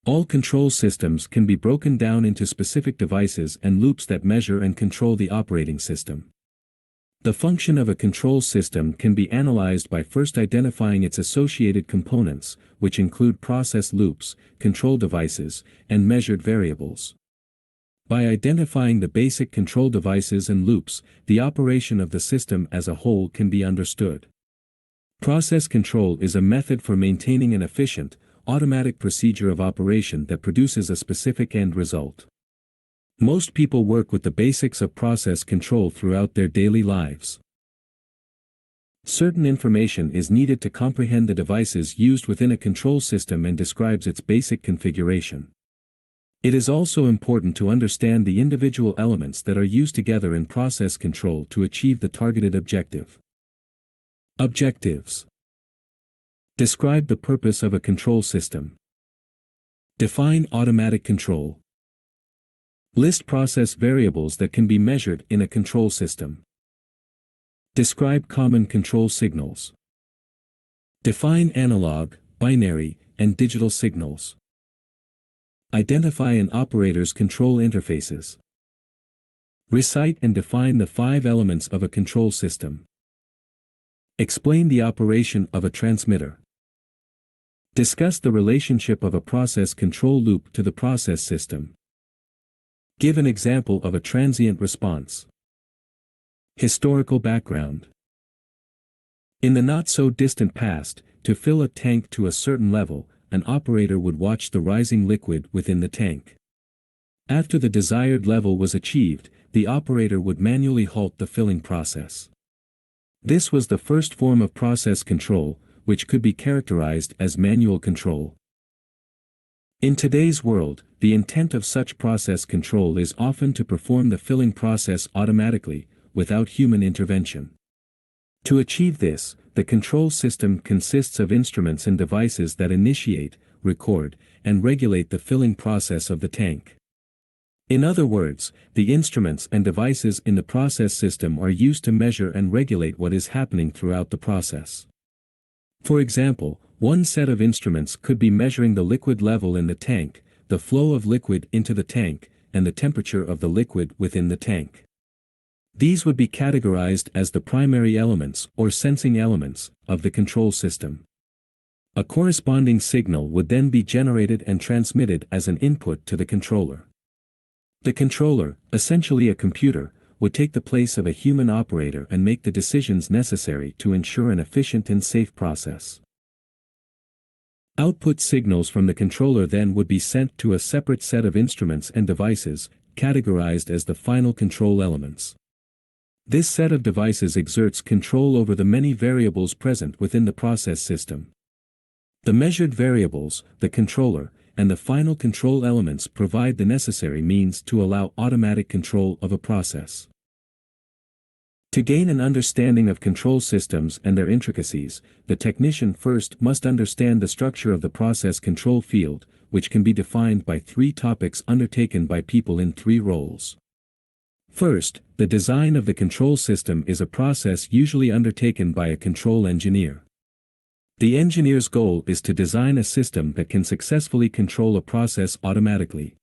All control systems can be broken down into specific devices and loops that measure and control the operating system. The function of a control system can be analyzed by first identifying its associated components, which include process loops, control devices, and measured variables. By identifying the basic control devices and loops, the operation of the system as a whole can be understood. Process control is a method for maintaining an efficient, automatic procedure of operation that produces a specific end result. Most people work with the basics of process control throughout their daily lives. Certain information is needed to comprehend the devices used within a control system and describes its basic configuration. It is also important to understand the individual elements that are used together in process control to achieve the targeted objective. Objectives. Describe the purpose of a control system. Define automatic control. List process variables that can be measured in a control system. Describe common control signals. Define analog, binary, and digital signals. Identify an operator's control interfaces. Recite and define the 5 elements of a control system. Explain the operation of a transmitter. Discuss the relationship of a process control loop to the process system. Give an example of a transient response. Historical background. In the not-so-distant past, to fill a tank to a certain level, an operator would watch the rising liquid within the tank. After the desired level was achieved, the operator would manually halt the filling process. This was the first form of process control, which could be characterized as manual control. In today's world, the intent of such process control is often to perform the filling process automatically, without human intervention. To achieve this, the control system consists of instruments and devices that initiate, record, and regulate the filling process of the tank. In other words, the instruments and devices in the process system are used to measure and regulate what is happening throughout the process. For example, one set of instruments could be measuring the liquid level in the tank, the flow of liquid into the tank, and the temperature of the liquid within the tank. These would be categorized as the primary elements or sensing elements of the control system. A corresponding signal would then be generated and transmitted as an input to the controller. The controller, essentially a computer, would take the place of a human operator and make the decisions necessary to ensure an efficient and safe process. Output signals from the controller then would be sent to a separate set of instruments and devices, categorized as the final control elements. This set of devices exerts control over the many variables present within the process system. The measured variables, the controller, and the final control elements provide the necessary means to allow automatic control of a process. To gain an understanding of control systems and their intricacies, the technician first must understand the structure of the process control field, which can be defined by 3 topics undertaken by people in 3 roles. First, the design of the control system is a process usually undertaken by a control engineer. The engineer's goal is to design a system that can successfully control a process automatically.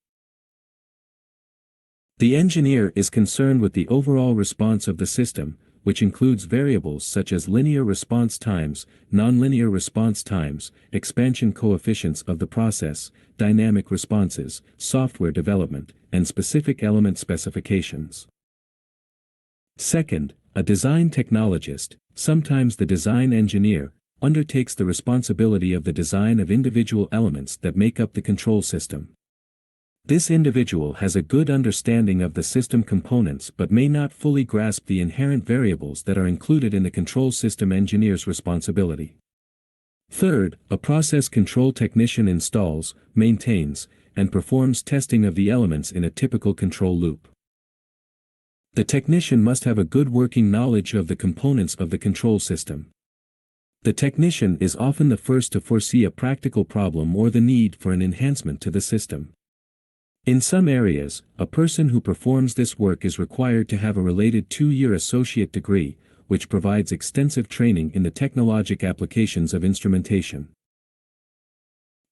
The engineer is concerned with the overall response of the system, which includes variables such as linear response times, nonlinear response times, expansion coefficients of the process, dynamic responses, software development, and specific element specifications. Second, a design technologist, sometimes the design engineer, undertakes the responsibility of the design of individual elements that make up the control system. This individual has a good understanding of the system components but may not fully grasp the inherent variables that are included in the control system engineer's responsibility. Third, a process control technician installs, maintains, and performs testing of the elements in a typical control loop. The technician must have a good working knowledge of the components of the control system. The technician is often the first to foresee a practical problem or the need for an enhancement to the system. In some areas, a person who performs this work is required to have a related 2-year associate degree, which provides extensive training in the technologic applications of instrumentation.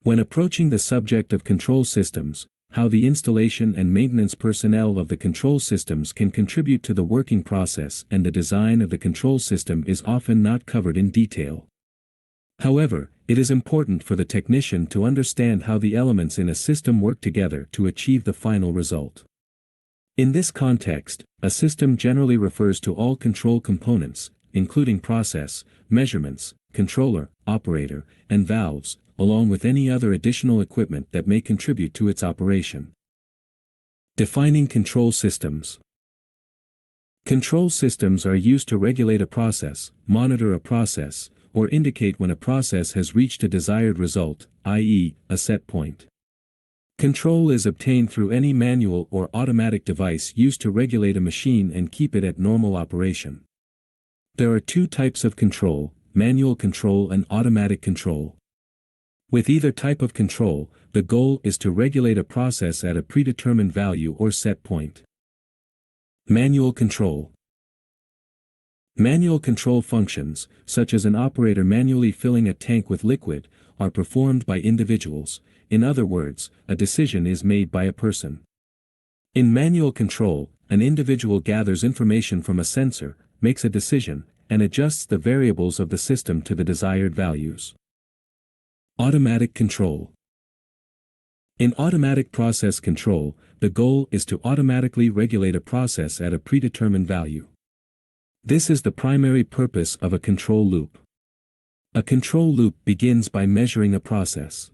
When approaching the subject of control systems, how the installation and maintenance personnel of the control systems can contribute to the working process and the design of the control system is often not covered in detail. However, it is important for the technician to understand how the elements in a system work together to achieve the final result. In this context, a system generally refers to all control components, including process, measurements, controller, operator, and valves, along with any other additional equipment that may contribute to its operation. Defining control systems. Control systems are used to regulate a process, monitor a process, or indicate when a process has reached a desired result, i.e., a set point. Control is obtained through any manual or automatic device used to regulate a machine and keep it at normal operation. There are two types of control: manual control and automatic control. With either type of control, the goal is to regulate a process at a predetermined value or set point. Manual control. Manual control functions, such as an operator manually filling a tank with liquid, are performed by individuals. In other words, a decision is made by a person. In manual control, an individual gathers information from a sensor, makes a decision, and adjusts the variables of the system to the desired values. Automatic control. In automatic process control, the goal is to automatically regulate a process at a predetermined value. This is the primary purpose of a control loop. A control loop begins by measuring a process.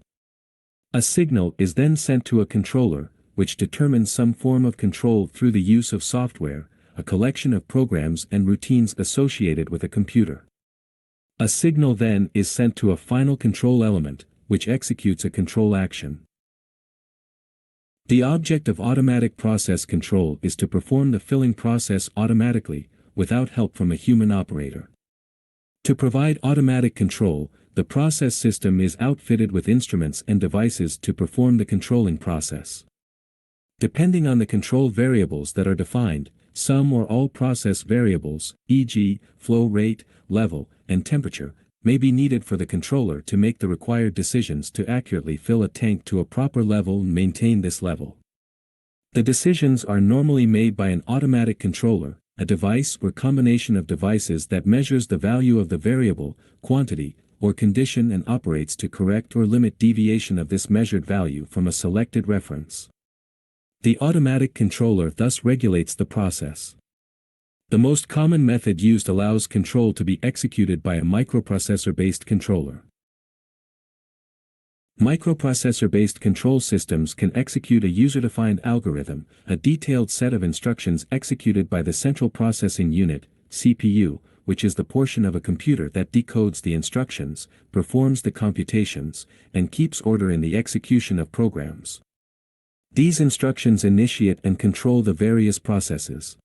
A signal is then sent to a controller, which determines some form of control through the use of software, a collection of programs and routines associated with a computer. A signal then is sent to a final control element, which executes a control action. The object of automatic process control is to perform the filling process automatically, without help from a human operator. To provide automatic control, the process system is outfitted with instruments and devices to perform the controlling process. Depending on the control variables that are defined, some or all process variables, e.g., flow rate, level, and temperature, may be needed for the controller to make the required decisions to accurately fill a tank to a proper level and maintain this level. The decisions are normally made by an automatic controller, a device or combination of devices that measures the value of the variable, quantity, or condition and operates to correct or limit deviation of this measured value from a selected reference. The automatic controller thus regulates the process. The most common method used allows control to be executed by a microprocessor-based controller. Microprocessor-based control systems can execute a user-defined algorithm, a detailed set of instructions executed by the central processing unit, CPU, which is the portion of a computer that decodes the instructions, performs the computations, and keeps order in the execution of programs. These instructions initiate and control the various processes.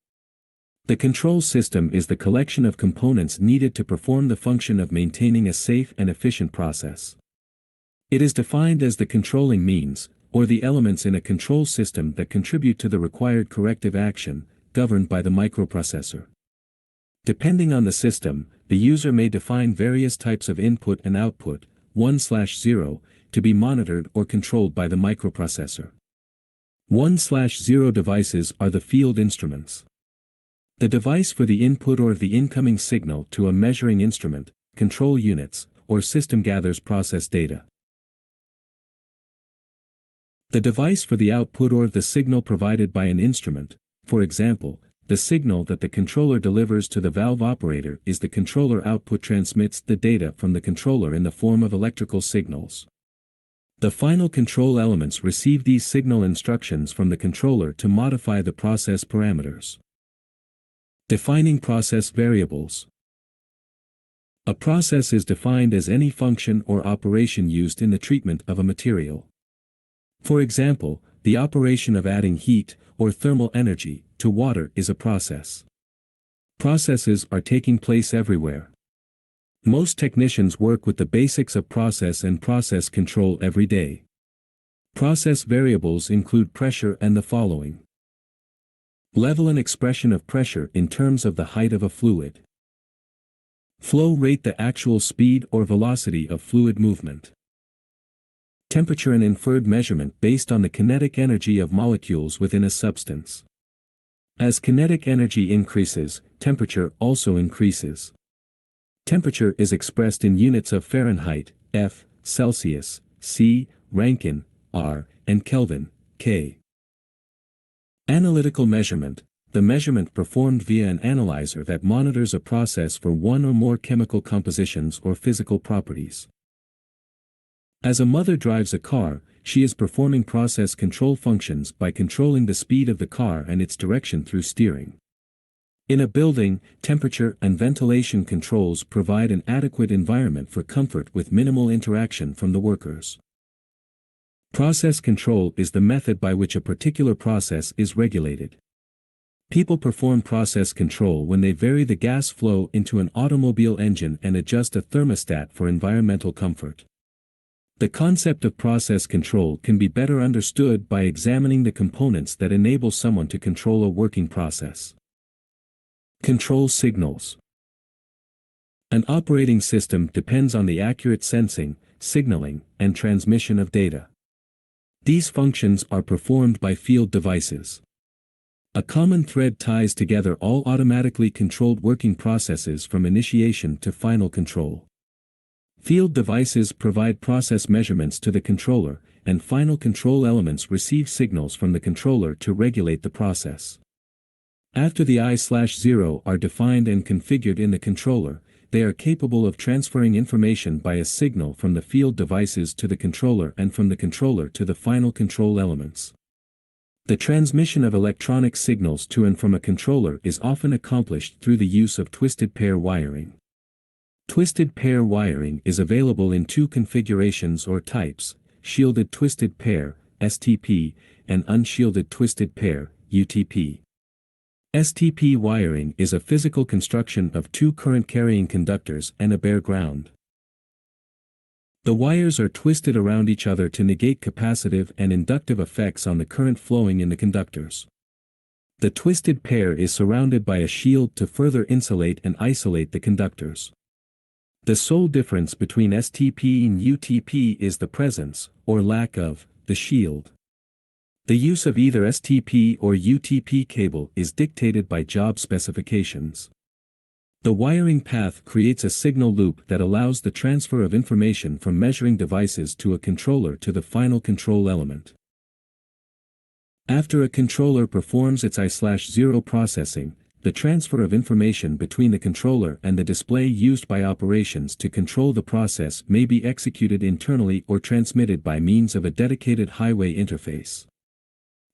The control system is the collection of components needed to perform the function of maintaining a safe and efficient process. It is defined as the controlling means, or the elements in a control system that contribute to the required corrective action, governed by the microprocessor. Depending on the system, the user may define various types of input and output, 1/0, to be monitored or controlled by the microprocessor. 1/0 devices are the field instruments. The device for the input or the incoming signal to a measuring instrument, control units, or system gathers process data. The device for the output or the signal provided by an instrument, for example, the signal that the controller delivers to the valve operator is the controller output transmits the data from the controller in the form of electrical signals. The final control elements receive these signal instructions from the controller to modify the process parameters. Defining process variables. A process is defined as any function or operation used in the treatment of a material. For example, the operation of adding heat, or thermal energy, to water is a process. Processes are taking place everywhere. Most technicians work with the basics of process and process control every day. Process variables include pressure and the following. Level and expression of pressure in terms of the height of a fluid. Flow rate, the actual speed or velocity of fluid movement. temperature an inferred measurement based on the kinetic energy of molecules within a substance. As kinetic energy increases, temperature also increases. Temperature is expressed in units of Fahrenheit, F, Celsius, C, Rankine, R, and Kelvin, K. Analytical measurement, the measurement performed via an analyzer that monitors a process for one or more chemical compositions or physical properties. As a mother drives a car, she is performing process control functions by controlling the speed of the car and its direction through steering. In a building, temperature and ventilation controls provide an adequate environment for comfort with minimal interaction from the workers. Process control is the method by which a particular process is regulated. People perform process control when they vary the gas flow into an automobile engine and adjust a thermostat for environmental comfort. The concept of process control can be better understood by examining the components that enable someone to control a working process. Control signals. An operating system depends on the accurate sensing, signaling, and transmission of data. These functions are performed by field devices. A common thread ties together all automatically controlled working processes from initiation to final control. Field devices provide process measurements to the controller, and final control elements receive signals from the controller to regulate the process. After the I/0 are defined and configured in the controller, they are capable of transferring information by a signal from the field devices to the controller and from the controller to the final control elements. The transmission of electronic signals to and from a controller is often accomplished through the use of twisted pair wiring. Twisted pair wiring is available in two configurations or types: shielded twisted pair, STP, and unshielded twisted pair, UTP. STP wiring is a physical construction of two current-carrying conductors and a bare ground. The wires are twisted around each other to negate capacitive and inductive effects on the current flowing in the conductors. The twisted pair is surrounded by a shield to further insulate and isolate the conductors. The sole difference between STP and UTP is the presence, or lack of, the shield. The use of either STP or UTP cable is dictated by job specifications. The wiring path creates a signal loop that allows the transfer of information from measuring devices to a controller to the final control element. After a controller performs its I/0 processing, the transfer of information between the controller and the display used by operations to control the process may be executed internally or transmitted by means of a dedicated highway interface.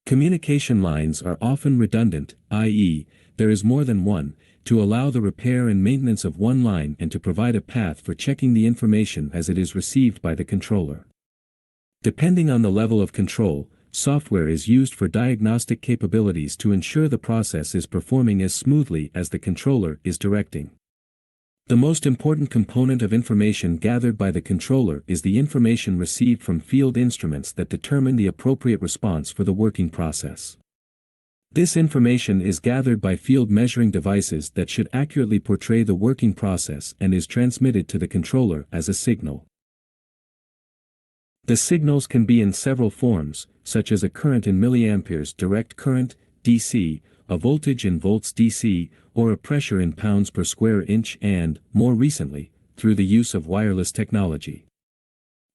Communication lines are often redundant, i.e., there is more than one, to allow the repair and maintenance of one line and to provide a path for checking the information as it is received by the controller. Depending on the level of control, software is used for diagnostic capabilities to ensure the process is performing as smoothly as the controller is directing. The most important component of information gathered by the controller is the information received from field instruments that determine the appropriate response for the working process. This information is gathered by field measuring devices that should accurately portray the working process and is transmitted to the controller as a signal. The signals can be in several forms, such as a current in milliamperes direct current, DC, a voltage in volts DC, or a pressure in pounds per square inch and, more recently, through the use of wireless technology.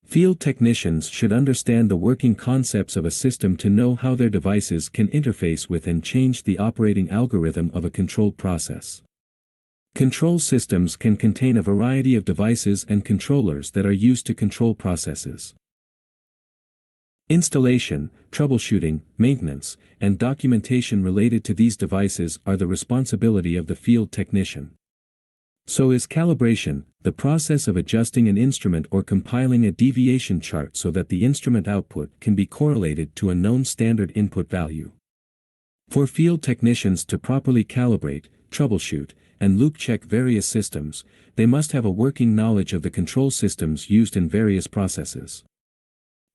Field technicians should understand the working concepts of a system to know how their devices can interface with and change the operating algorithm of a controlled process. Control systems can contain a variety of devices and controllers that are used to control processes. Installation, troubleshooting, maintenance, and documentation related to these devices are the responsibility of the field technician. So is calibration, the process of adjusting an instrument or compiling a deviation chart so that the instrument output can be correlated to a known standard input value. For field technicians to properly calibrate, troubleshoot, and loop check various systems, they must have a working knowledge of the control systems used in various processes.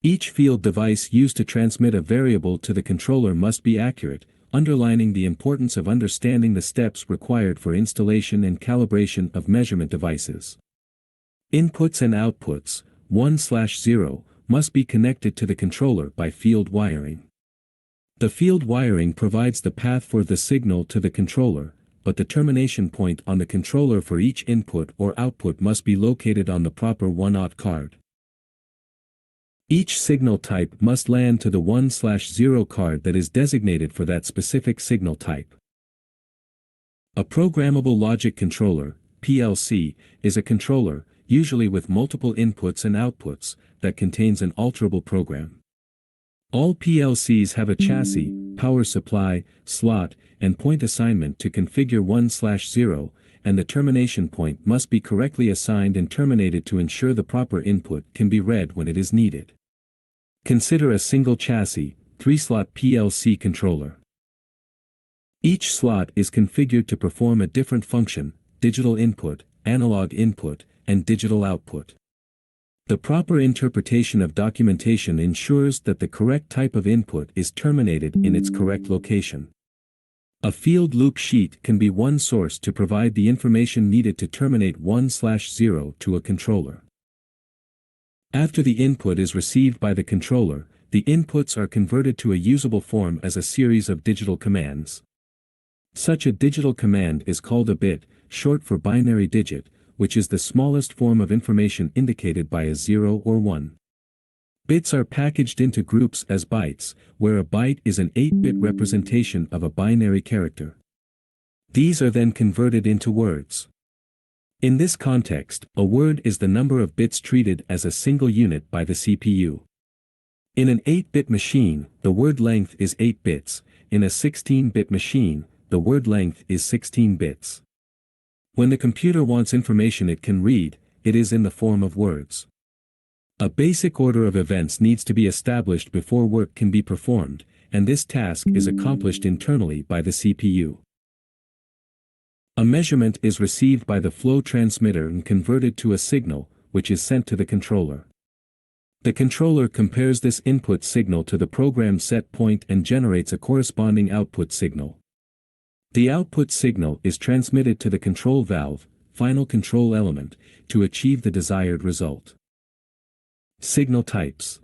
Each field device used to transmit a variable to the controller must be accurate, underlining the importance of understanding the steps required for installation and calibration of measurement devices. Inputs and outputs, 1/0, must be connected to the controller by field wiring. The field wiring provides the path for the signal to the controller, but the termination point on the controller for each input or output must be located on the proper 1/0 card. Each signal type must land to the 1/0 card that is designated for that specific signal type. A programmable logic controller, PLC, is a controller, usually with multiple inputs and outputs, that contains an alterable program. All PLCs have a chassis, power supply, slot, and point assignment to configure 1/0, and the termination point must be correctly assigned and terminated to ensure the proper input can be read when it is needed. Consider a single chassis, 3-slot PLC controller. Each slot is configured to perform a different function: digital input, analog input, and digital output. The proper interpretation of documentation ensures that the correct type of input is terminated in its correct location. A field loop sheet can be one source to provide the information needed to terminate 1/0 to a controller. After the input is received by the controller, the inputs are converted to a usable form as a series of digital commands. Such a digital command is called a bit, short for binary digit, which is the smallest form of information indicated by a 0 or 1. Bits are packaged into groups as bytes, where a byte is an 8-bit representation of a binary character. These are then converted into words. In this context, a word is the number of bits treated as a single unit by the CPU. In an 8-bit machine, the word length is 8 bits, in a 16-bit machine, the word length is 16 bits. When the computer wants information it can read, it is in the form of words. A basic order of events needs to be established before work can be performed, and this task is accomplished internally by the CPU. A measurement is received by the flow transmitter and converted to a signal, which is sent to the controller. The controller compares this input signal to the program set point and generates a corresponding output signal. The output signal is transmitted to the control valve, final control element, to achieve the desired result. Signal types.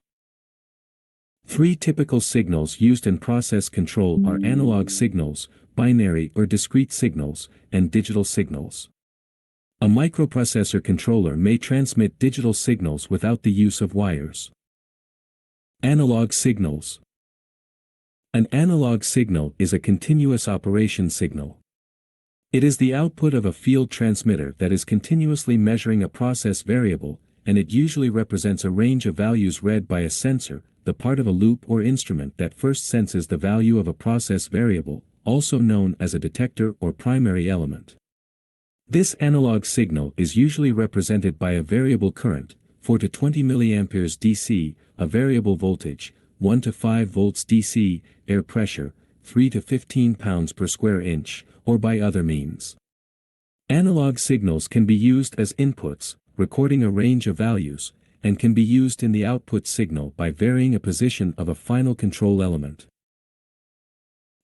3 typical signals used in process control are analog signals, binary or discrete signals, and digital signals. A microprocessor controller may transmit digital signals without the use of wires. Analog signals. An analog signal is a continuous operation signal. It is the output of a field transmitter that is continuously measuring a process variable, and it usually represents a range of values read by a sensor, the part of a loop or instrument that first senses the value of a process variable, also known as a detector or primary element. This analog signal is usually represented by a variable current, 4 to 20 mA DC, a variable voltage, 1 to 5 volts DC, air pressure, 3 to 15 pounds per square inch, or by other means. Analog signals can be used as inputs, recording a range of values, and can be used in the output signal by varying a position of a final control element.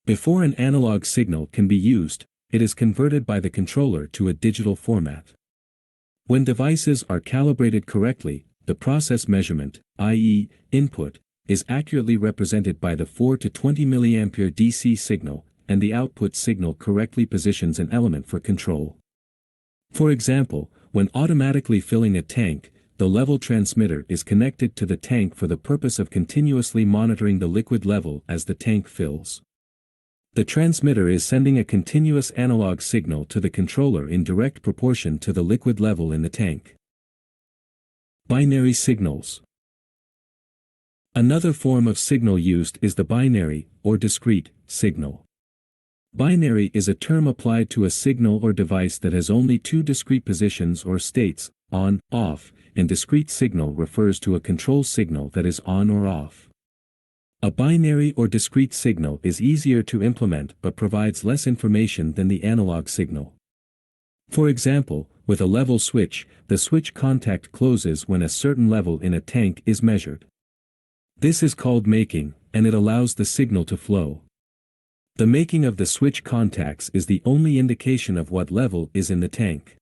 Before an analog signal can be used, it is converted by the controller to a digital format. When devices are calibrated correctly, the process measurement, i.e., input, is accurately represented by the 4 to 20 mA DC signal, and the output signal correctly positions an element for control. For example, when automatically filling a tank, the level transmitter is connected to the tank for the purpose of continuously monitoring the liquid level as the tank fills. The transmitter is sending a continuous analog signal to the controller in direct proportion to the liquid level in the tank. Binary signals. Another form of signal used is the binary, or discrete, signal. Binary is a term applied to a signal or device that has only 2 discrete positions or states, on, off, and discrete signal refers to a control signal that is on or off. A binary or discrete signal is easier to implement but provides less information than the analog signal. For example, with a level switch, the switch contact closes when a certain level in a tank is measured. This is called making, and it allows the signal to flow. The making of the switch contacts is the only indication of what level is in the tank.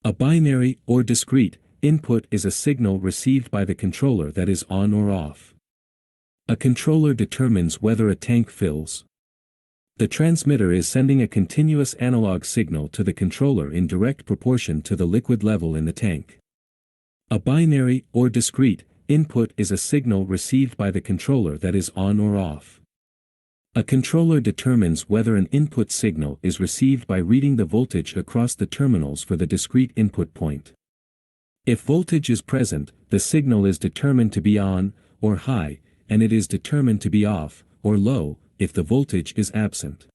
A binary, or discrete, input is a signal received by the controller that is on or off. A controller determines whether a tank fills. The transmitter is sending a continuous analog signal to the controller in direct proportion to the liquid level in the tank. A binary, or discrete, input is a signal received by the controller that is on or off. A controller determines whether an input signal is received by reading the voltage across the terminals for the discrete input point. If voltage is present, the signal is determined to be on, or high, and it is determined to be off, or low, if the voltage is absent.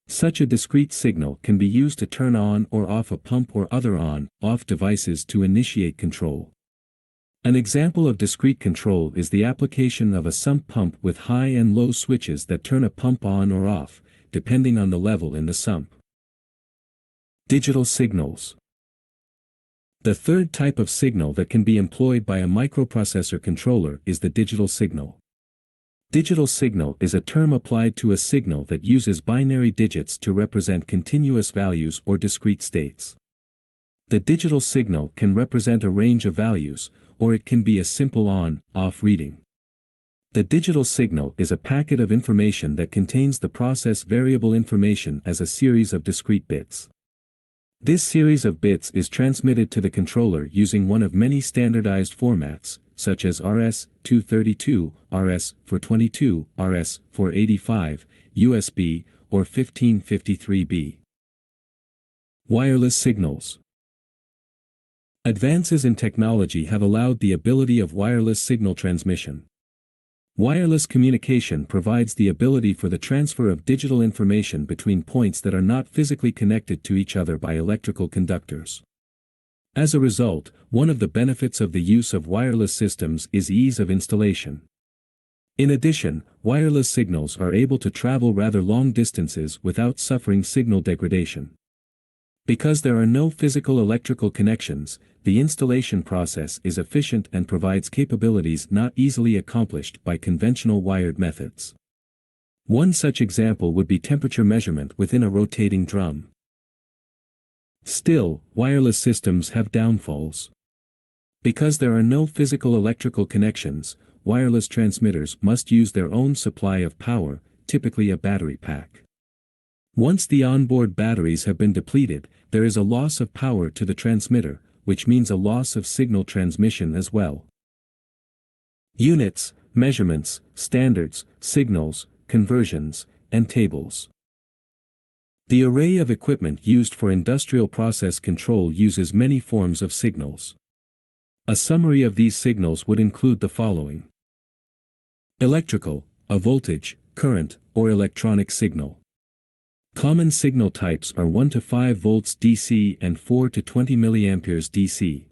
Such a discrete signal can be used to turn on or off a pump or other on/off devices to initiate control. An example of discrete control is the application of a sump pump with high and low switches that turn a pump on or off, depending on the level in the sump. Digital signals. The third type of signal that can be employed by a microprocessor controller is the digital signal. Digital signal is a term applied to a signal that uses binary digits to represent continuous values or discrete states. The digital signal can represent a range of values, or it can be a simple on/off reading. The digital signal is a packet of information that contains the process variable information as a series of discrete bits. This series of bits is transmitted to the controller using one of many standardized formats, such as RS-232, RS-422, RS-485, USB, or 1553B. Wireless signals. Advances in technology have allowed the ability of wireless signal transmission. Wireless communication provides the ability for the transfer of digital information between points that are not physically connected to each other by electrical conductors. As a result, one of the benefits of the use of wireless systems is ease of installation. In addition, wireless signals are able to travel rather long distances without suffering signal degradation. Because there are no physical electrical connections, the installation process is efficient and provides capabilities not easily accomplished by conventional wired methods. One such example would be temperature measurement within a rotating drum. Still, wireless systems have downfalls. Because there are no physical electrical connections, wireless transmitters must use their own supply of power, typically a battery pack. Once the onboard batteries have been depleted, there is a loss of power to the transmitter, which means a loss of signal transmission as well. Units, measurements, standards, signals, conversions, and tables. The array of equipment used for industrial process control uses many forms of signals. A summary of these signals would include the following. Electrical, a voltage, current, or electronic signal. Common signal types are 1 to 5 volts DC and 4 to 20 milliamperes DC.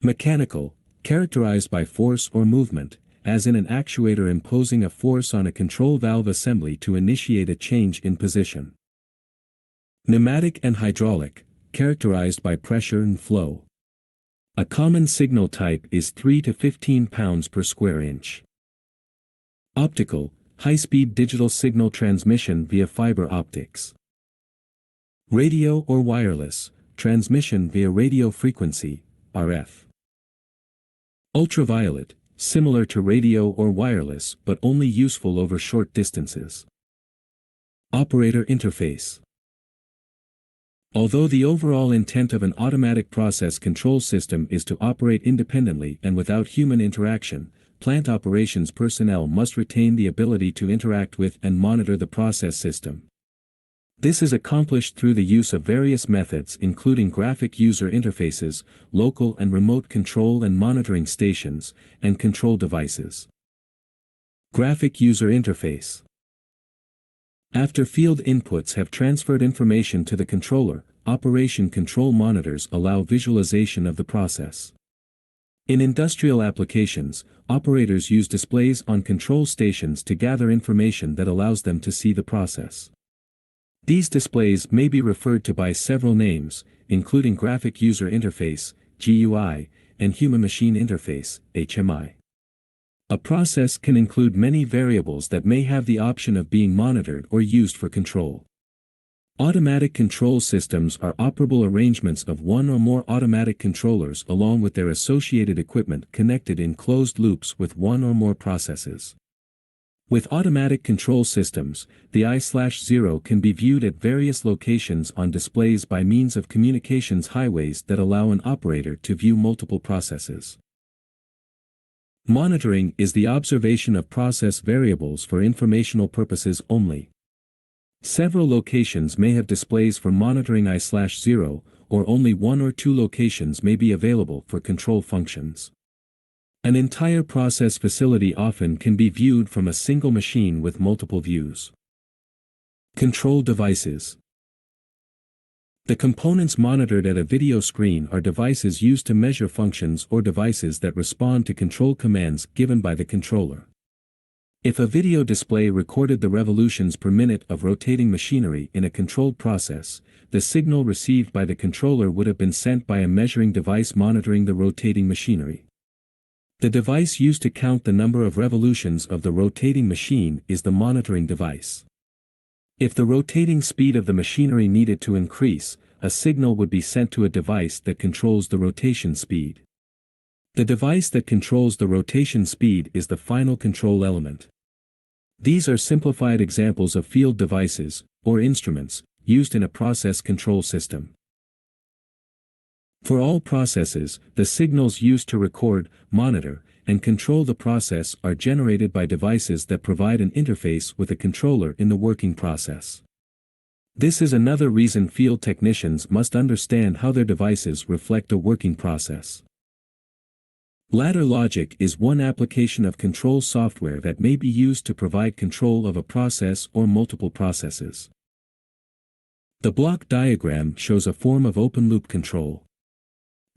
Mechanical, characterized by force or movement, as in an actuator imposing a force on a control valve assembly to initiate a change in position. Pneumatic and hydraulic, characterized by pressure and flow. A common signal type is 3 to 15 pounds per square inch. Optical, high-speed digital signal transmission via fiber optics. Radio or wireless, transmission via radio frequency, RF. Ultraviolet, similar to radio or wireless but only useful over short distances. Operator interface. Although the overall intent of an automatic process control system is to operate independently and without human interaction, plant operations personnel must retain the ability to interact with and monitor the process system. This is accomplished through the use of various methods including graphic user interfaces, local and remote control and monitoring stations, and control devices. Graphic user interface. After field inputs have transferred information to the controller, operation control monitors allow visualization of the process. In industrial applications, operators use displays on control stations to gather information that allows them to see the process. These displays may be referred to by several names, including Graphic User Interface, GUI, and Human Machine Interface, HMI. A process can include many variables that may have the option of being monitored or used for control. Automatic control systems are operable arrangements of one or more automatic controllers along with their associated equipment connected in closed loops with one or more processes. With automatic control systems, the I/0 can be viewed at various locations on displays by means of communications highways that allow an operator to view multiple processes. Monitoring is the observation of process variables for informational purposes only. Several locations may have displays for monitoring I/0, or only one or two locations may be available for control functions. An entire process facility often can be viewed from a single machine with multiple views. Control devices. The components monitored at a video screen are devices used to measure functions or devices that respond to control commands given by the controller. If a video display recorded the revolutions per minute of rotating machinery in a controlled process, the signal received by the controller would have been sent by a measuring device monitoring the rotating machinery. The device used to count the number of revolutions of the rotating machine is the monitoring device. If the rotating speed of the machinery needed to increase, a signal would be sent to a device that controls the rotation speed. The device that controls the rotation speed is the final control element. These are simplified examples of field devices, or instruments, used in a process control system. For all processes, the signals used to record, monitor, and control the process are generated by devices that provide an interface with a controller in the working process. This is another reason field technicians must understand how their devices reflect a working process. Ladder logic is one application of control software that may be used to provide control of a process or multiple processes. The block diagram shows a form of open-loop control.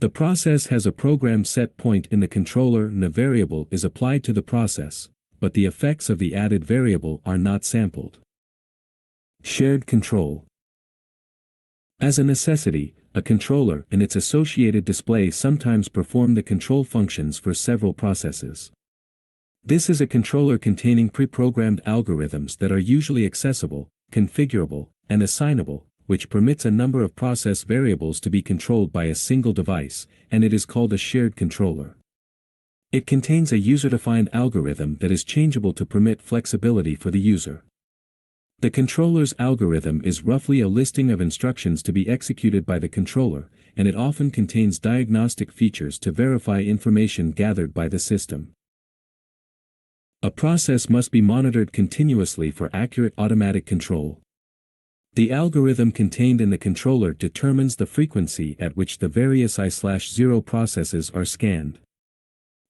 The process has a program set point in the controller and a variable is applied to the process, but the effects of the added variable are not sampled. Shared control. As a necessity, a controller and its associated display sometimes perform the control functions for several processes. This is a controller containing pre-programmed algorithms that are usually accessible, configurable, and assignable, which permits a number of process variables to be controlled by a single device, and it is called a shared controller. It contains a user-defined algorithm that is changeable to permit flexibility for the user. The controller's algorithm is roughly a listing of instructions to be executed by the controller, and it often contains diagnostic features to verify information gathered by the system. A process must be monitored continuously for accurate automatic control. The algorithm contained in the controller determines the frequency at which the various I/0 processes are scanned.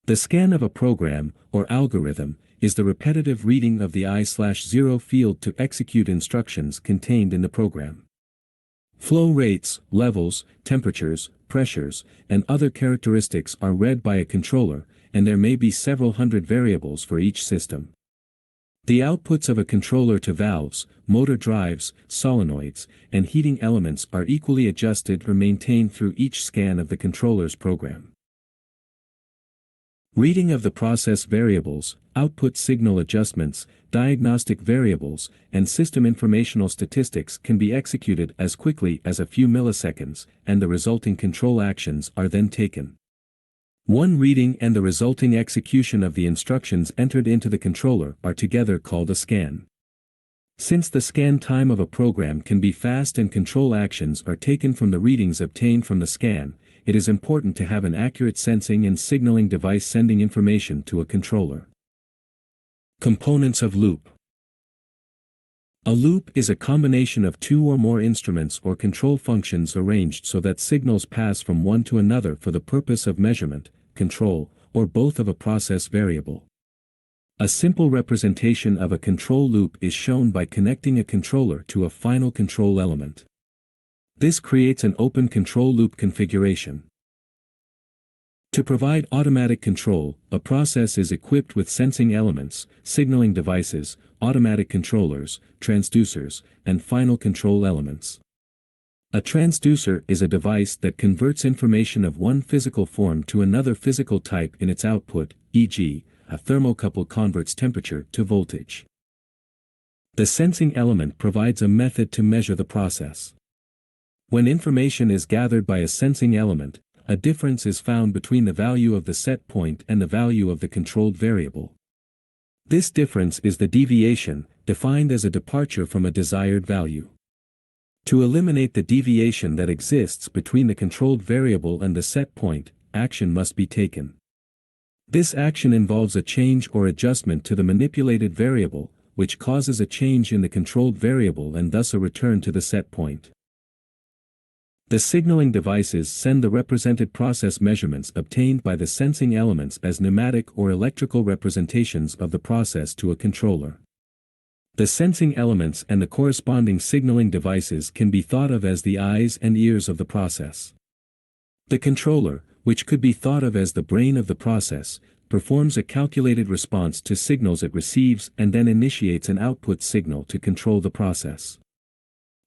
The scan of a program, or algorithm, is the repetitive reading of the I/0 field to execute instructions contained in the program. Flow rates, levels, temperatures, pressures, and other characteristics are read by a controller, and there may be several hundred variables for each system. The outputs of a controller to valves, motor drives, solenoids, and heating elements are equally adjusted or maintained through each scan of the controller's program. Reading of the process variables, output signal adjustments, diagnostic variables, and system informational statistics can be executed as quickly as a few milliseconds, and the resulting control actions are then taken. One reading and the resulting execution of the instructions entered into the controller are together called a scan. Since the scan time of a program can be fast and control actions are taken from the readings obtained from the scan, it is important to have an accurate sensing and signaling device sending information to a controller. Components of loop. A loop is a combination of two or more instruments or control functions arranged so that signals pass from one to another for the purpose of measurement, control, or both of a process variable. A simple representation of a control loop is shown by connecting a controller to a final control element. This creates an open control loop configuration. To provide automatic control, a process is equipped with sensing elements, signaling devices, automatic controllers, transducers, and final control elements. A transducer is a device that converts information of one physical form to another physical type in its output, e.g., a thermocouple converts temperature to voltage. The sensing element provides a method to measure the process. When information is gathered by a sensing element, a difference is found between the value of the set point and the value of the controlled variable. This difference is the deviation, defined as a departure from a desired value. To eliminate the deviation that exists between the controlled variable and the set point, action must be taken. This action involves a change or adjustment to the manipulated variable, which causes a change in the controlled variable and thus a return to the set point. The signaling devices send the represented process measurements obtained by the sensing elements as pneumatic or electrical representations of the process to a controller. The sensing elements and the corresponding signaling devices can be thought of as the eyes and ears of the process. The controller, which could be thought of as the brain of the process, performs a calculated response to signals it receives and then initiates an output signal to control the process.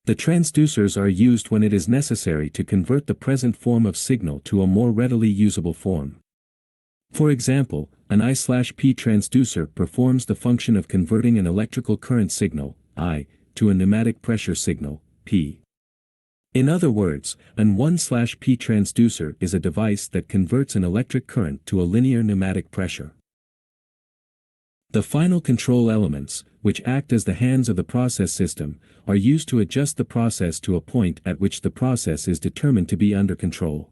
The transducers are used when it is necessary to convert the present form of signal to a more readily usable form. For example, an I/P transducer performs the function of converting an electrical current signal, I, to a pneumatic pressure signal, P. In other words, an 1/P transducer is a device that converts an electric current to a linear pneumatic pressure. The final control elements, which act as the hands of the process system, are used to adjust the process to a point at which the process is determined to be under control.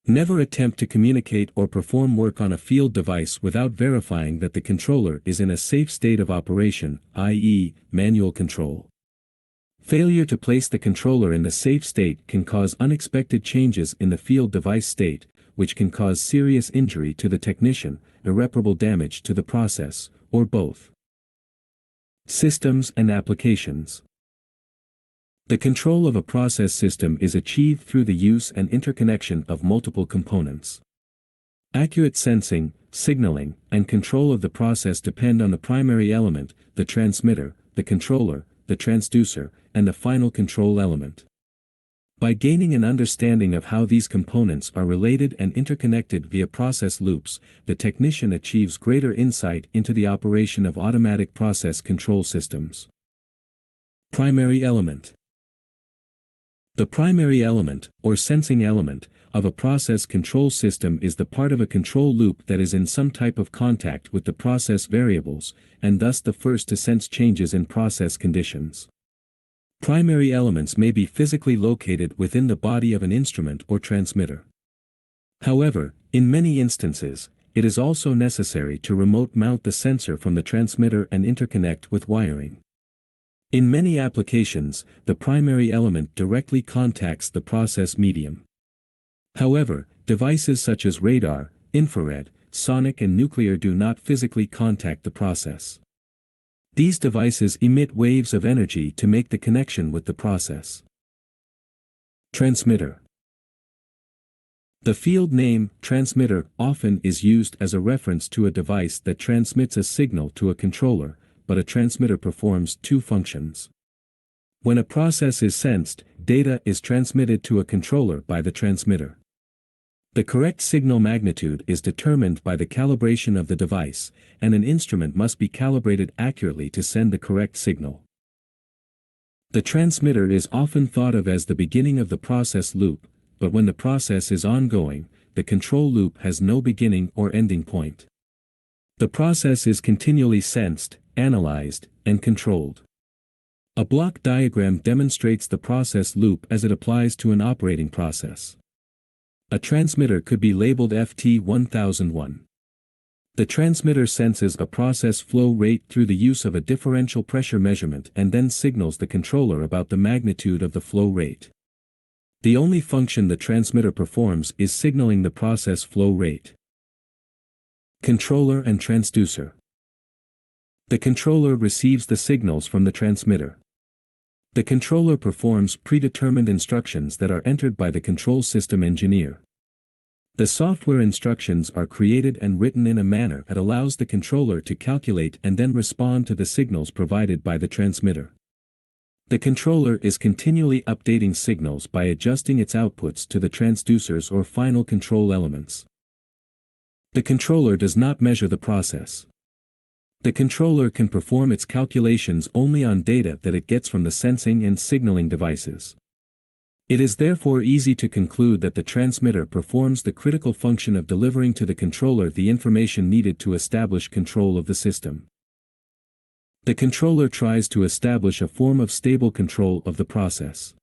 Never attempt to communicate or perform work on a field device without verifying that the controller is in a safe state of operation, i.e., manual control. Failure to place the controller in the safe state can cause unexpected changes in the field device state, which can cause serious injury to the technician, irreparable damage to the process, or both. Systems and applications. The control of a process system is achieved through the use and interconnection of multiple components. Accurate sensing, signaling, and control of the process depend on the primary element, the transmitter, the controller, the transducer, and the final control element. By gaining an understanding of how these components are related and interconnected via process loops, the technician achieves greater insight into the operation of automatic process control systems. Primary element. The primary element, or sensing element, of a process control system is the part of a control loop that is in some type of contact with the process variables, and thus the first to sense changes in process conditions. Primary elements may be physically located within the body of an instrument or transmitter. However, in many instances, it is also necessary to remote mount the sensor from the transmitter and interconnect with wiring. In many applications, the primary element directly contacts the process medium. However, devices such as radar, infrared, sonic and nuclear do not physically contact the process. These devices emit waves of energy to make the connection with the process. Transmitter. The field name, transmitter, often is used as a reference to a device that transmits a signal to a controller, but a transmitter performs two functions. When a process is sensed, data is transmitted to a controller by the transmitter. The correct signal magnitude is determined by the calibration of the device, and an instrument must be calibrated accurately to send the correct signal. The transmitter is often thought of as the beginning of the process loop, but when the process is ongoing, the control loop has no beginning or ending point. The process is continually sensed, analyzed, and controlled. A block diagram demonstrates the process loop as it applies to an operating process. A transmitter could be labeled FT1001. The transmitter senses a process flow rate through the use of a differential pressure measurement and then signals the controller about the magnitude of the flow rate. The only function the transmitter performs is signaling the process flow rate. Controller and transducer. The controller receives the signals from the transmitter. The controller performs predetermined instructions that are entered by the control system engineer. The software instructions are created and written in a manner that allows the controller to calculate and then respond to the signals provided by the transmitter. The controller is continually updating signals by adjusting its outputs to the transducers or final control elements. The controller does not measure the process. The controller can perform its calculations only on data that it gets from the sensing and signaling devices. It is therefore easy to conclude that the transmitter performs the critical function of delivering to the controller the information needed to establish control of the system. The controller tries to establish a form of stable control of the process.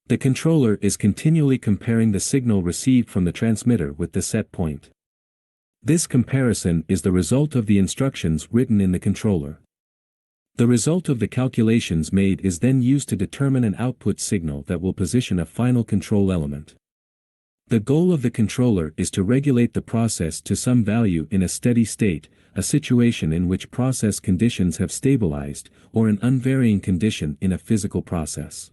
The controller is continually comparing the signal received from the transmitter with the set point. This comparison is the result of the instructions written in the controller. The result of the calculations made is then used to determine an output signal that will position a final control element. The goal of the controller is to regulate the process to some value in a steady state, a situation in which process conditions have stabilized, or an unvarying condition in a physical process.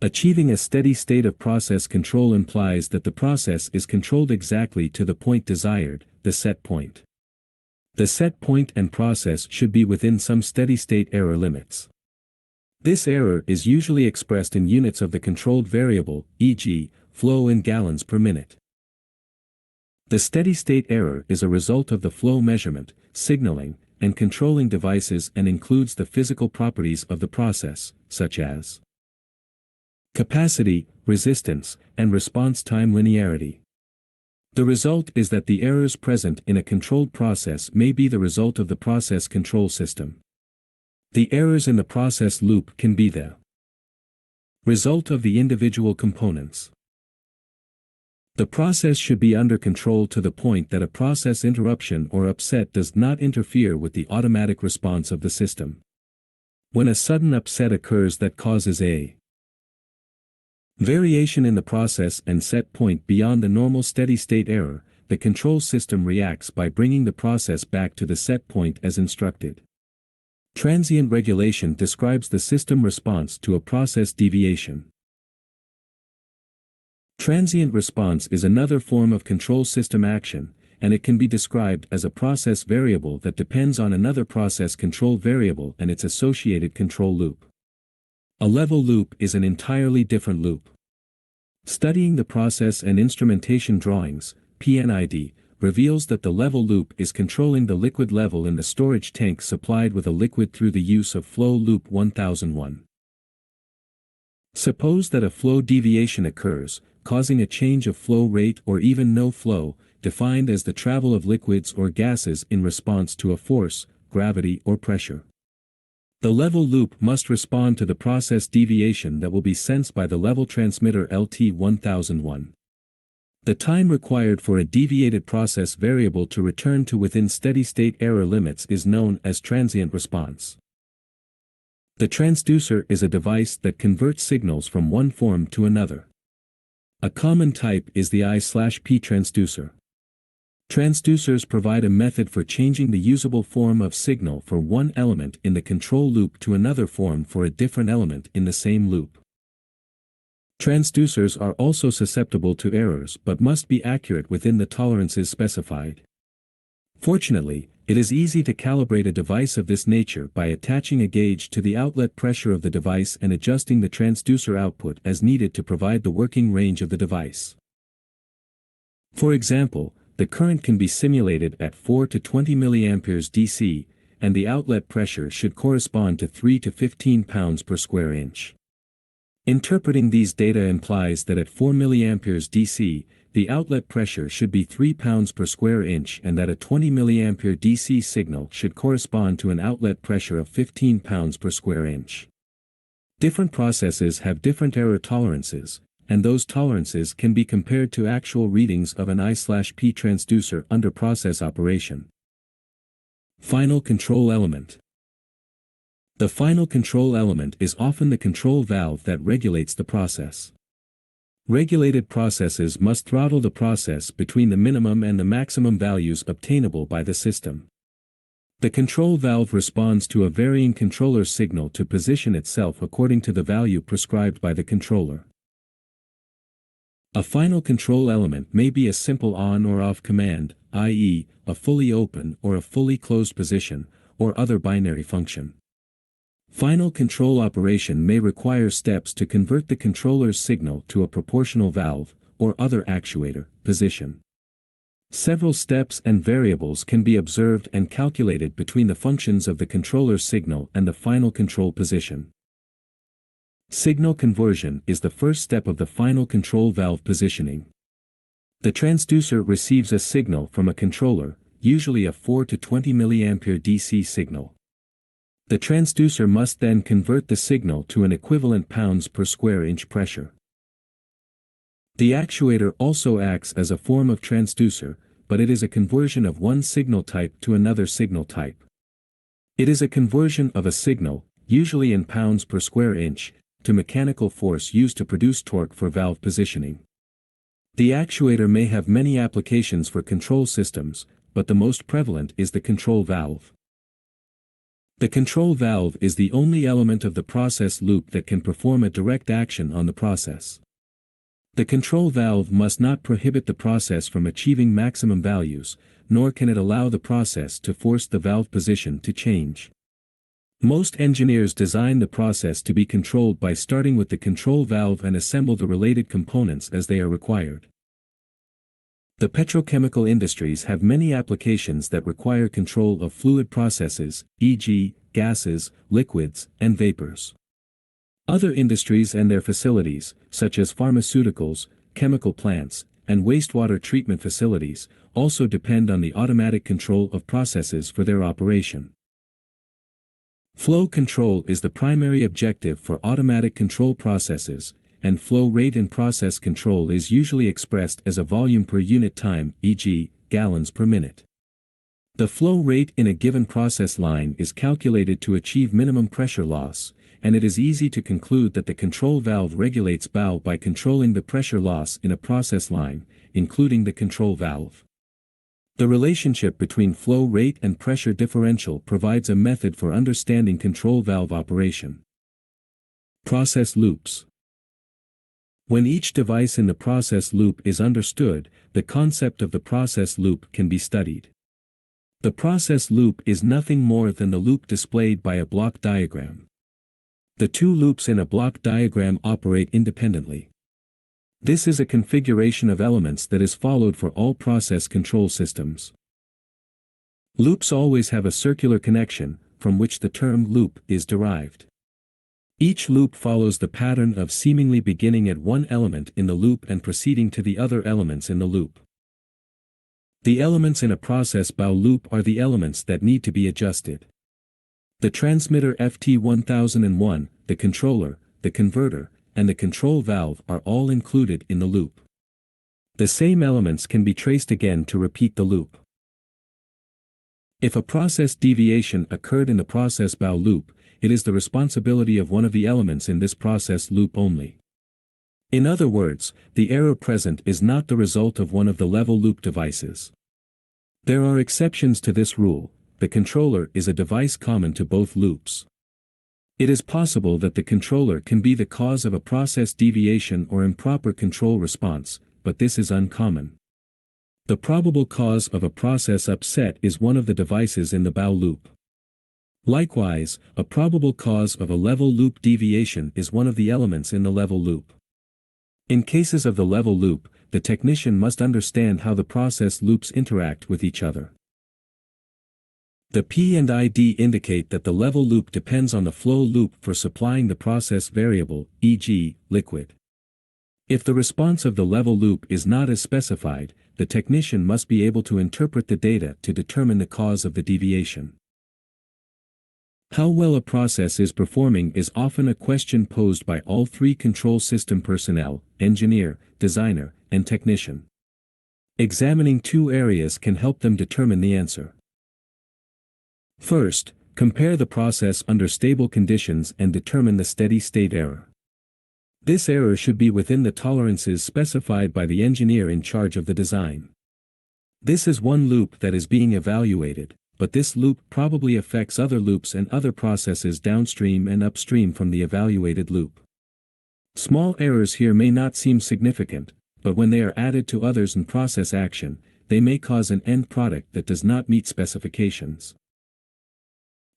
Achieving a steady state of process control implies that the process is controlled exactly to the point desired, the set point. The set point and process should be within some steady-state error limits. This error is usually expressed in units of the controlled variable, e.g., flow in gallons per minute. The steady-state error is a result of the flow measurement, signaling, and controlling devices and includes the physical properties of the process, such as capacity, resistance, and response time linearity. The result is that the errors present in a controlled process may be the result of the process control system. The errors in the process loop can be the result of the individual components. The process should be under control to the point that a process interruption or upset does not interfere with the automatic response of the system. When a sudden upset occurs that causes a variation in the process and set point beyond the normal steady-state error, the control system reacts by bringing the process back to the set point as instructed. Transient regulation describes the system response to a process deviation. Transient response is another form of control system action, and it can be described as a process variable that depends on another process control variable and its associated control loop. A level loop is an entirely different loop. Studying the process and instrumentation drawings, PNID, reveals that the level loop is controlling the liquid level in the storage tank supplied with a liquid through the use of flow loop 1001. Suppose that a flow deviation occurs, causing a change of flow rate or even no flow, defined as the travel of liquids or gases in response to a force, gravity or pressure. The level loop must respond to the process deviation that will be sensed by the level transmitter LT1001. The time required for a deviated process variable to return to within steady-state error limits is known as transient response. The transducer is a device that converts signals from one form to another. A common type is the I/P transducer. Transducers provide a method for changing the usable form of signal for one element in the control loop to another form for a different element in the same loop. Transducers are also susceptible to errors but must be accurate within the tolerances specified. Fortunately, it is easy to calibrate a device of this nature by attaching a gauge to the outlet pressure of the device and adjusting the transducer output as needed to provide the working range of the device. For example, the current can be simulated at 4 to 20 mA DC, and the outlet pressure should correspond to 3 to 15 pounds per square inch. Interpreting these data implies that at 4 mA DC, the outlet pressure should be 3 pounds per square inch and that a 20 mA DC signal should correspond to an outlet pressure of 15 pounds per square inch. Different processes have different error tolerances, and those tolerances can be compared to actual readings of an I/P transducer under process operation. Final control element. The final control element is often the control valve that regulates the process. Regulated processes must throttle the process between the minimum and the maximum values obtainable by the system. The control valve responds to a varying controller signal to position itself according to the value prescribed by the controller. A final control element may be a simple on or off command, i.e., a fully open or a fully closed position, or other binary function. Final control operation may require steps to convert the controller's signal to a proportional valve, or other actuator, position. Several steps and variables can be observed and calculated between the functions of the controller's signal and the final control position. Signal conversion is the first step of the final control valve positioning. The transducer receives a signal from a controller, usually a 4 to 20 mA DC signal. The transducer must then convert the signal to an equivalent pounds per square inch pressure. The actuator also acts as a form of transducer, but it is a conversion of one signal type to another signal type. It is a conversion of a signal, usually in pounds per square inch, to mechanical force used to produce torque for valve positioning. The actuator may have many applications for control systems, but the most prevalent is the control valve. The control valve is the only element of the process loop that can perform a direct action on the process. The control valve must not prohibit the process from achieving maximum values, nor can it allow the process to force the valve position to change. Most engineers design the process to be controlled by starting with the control valve and assemble the related components as they are required. The petrochemical industries have many applications that require control of fluid processes, e.g., gases, liquids, and vapors. Other industries and their facilities, such as pharmaceuticals, chemical plants, and wastewater treatment facilities, also depend on the automatic control of processes for their operation. Flow control is the primary objective for automatic control processes, and flow rate in process control is usually expressed as a volume per unit time, e.g., gallons per minute. The flow rate in a given process line is calculated to achieve minimum pressure loss, and it is easy to conclude that the control valve regulates bow by controlling the pressure loss in a process line, including the control valve. The relationship between flow rate and pressure differential provides a method for understanding control valve operation. Process loops. When each device in the process loop is understood, the concept of the process loop can be studied. The process loop is nothing more than the loop displayed by a block diagram. The two loops in a block diagram operate independently. This is a configuration of elements that is followed for all process control systems. Loops always have a circular connection, from which the term loop is derived. Each loop follows the pattern of seemingly beginning at one element in the loop and proceeding to the other elements in the loop. The elements in a process bow loop are the elements that need to be adjusted. The transmitter FT1001, the controller, the converter, and the control valve are all included in the loop. The same elements can be traced again to repeat the loop. If a process deviation occurred in the process bow loop, it is the responsibility of one of the elements in this process loop only. In other words, the error present is not the result of one of the level loop devices. There are exceptions to this rule. The controller is a device common to both loops. It is possible that the controller can be the cause of a process deviation or improper control response, but this is uncommon. The probable cause of a process upset is one of the devices in the bow loop. Likewise, a probable cause of a level loop deviation is one of the elements in the level loop. In cases of the level loop, the technician must understand how the process loops interact with each other. The P and ID indicate that the level loop depends on the flow loop for supplying the process variable, e.g., liquid. If the response of the level loop is not as specified, the technician must be able to interpret the data to determine the cause of the deviation. How well a process is performing is often a question posed by all three control system personnel, engineer, designer, and technician. Examining two areas can help them determine the answer. First, compare the process under stable conditions and determine the steady-state error. This error should be within the tolerances specified by the engineer in charge of the design. This is one loop that is being evaluated, but this loop probably affects other loops and other processes downstream and upstream from the evaluated loop. Small errors here may not seem significant, but when they are added to others in process action, they may cause an end product that does not meet specifications.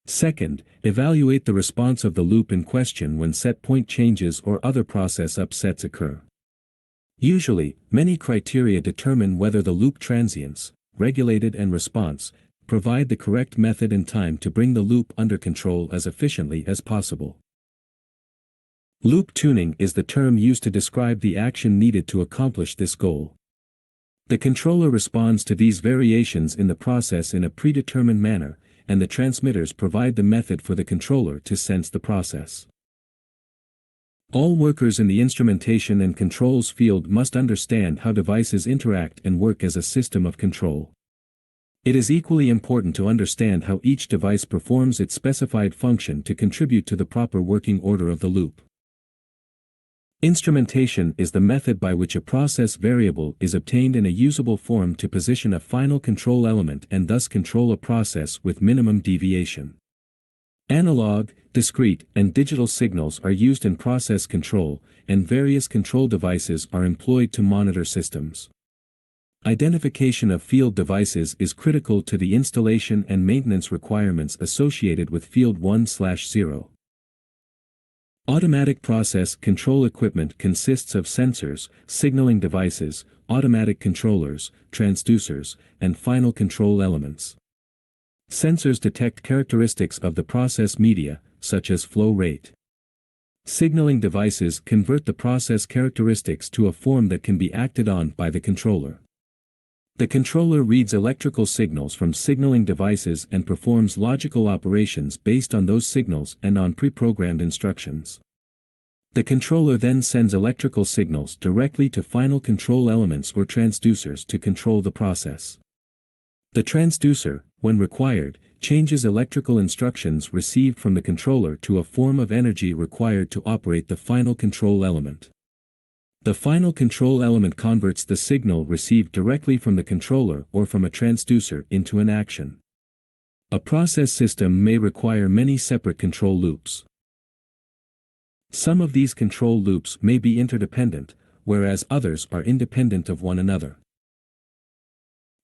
Second, evaluate the response of the loop in question when set point changes or other process upsets occur. Usually, many criteria determine whether the loop transients, regulated and response, provide the correct method and time to bring the loop under control as efficiently as possible. Loop tuning is the term used to describe the action needed to accomplish this goal. The controller responds to these variations in the process in a predetermined manner, and the transmitters provide the method for the controller to sense the process. All workers in the instrumentation and controls field must understand how devices interact and work as a system of control. It is equally important to understand how each device performs its specified function to contribute to the proper working order of the loop. Instrumentation is the method by which a process variable is obtained in a usable form to position a final control element and thus control a process with minimum deviation. Analog, discrete, and digital signals are used in process control, and various control devices are employed to monitor systems. Identification of field devices is critical to the installation and maintenance requirements associated with Field 1/0. Automatic process control equipment consists of sensors, signaling devices, automatic controllers, transducers, and final control elements. Sensors detect characteristics of the process media, such as flow rate. Signaling devices convert the process characteristics to a form that can be acted on by the controller. The controller reads electrical signals from signaling devices and performs logical operations based on those signals and on pre-programmed instructions. The controller then sends electrical signals directly to final control elements or transducers to control the process. The transducer, when required, changes electrical instructions received from the controller to a form of energy required to operate the final control element. The final control element converts the signal received directly from the controller or from a transducer into an action. A process system may require many separate control loops. Some of these control loops may be interdependent, whereas others are independent of one another.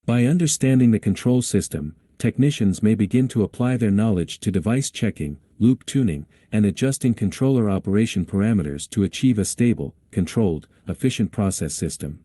By understanding the control system, technicians may begin to apply their knowledge to device checking, loop tuning, and adjusting controller operation parameters to achieve a stable, controlled, efficient process system.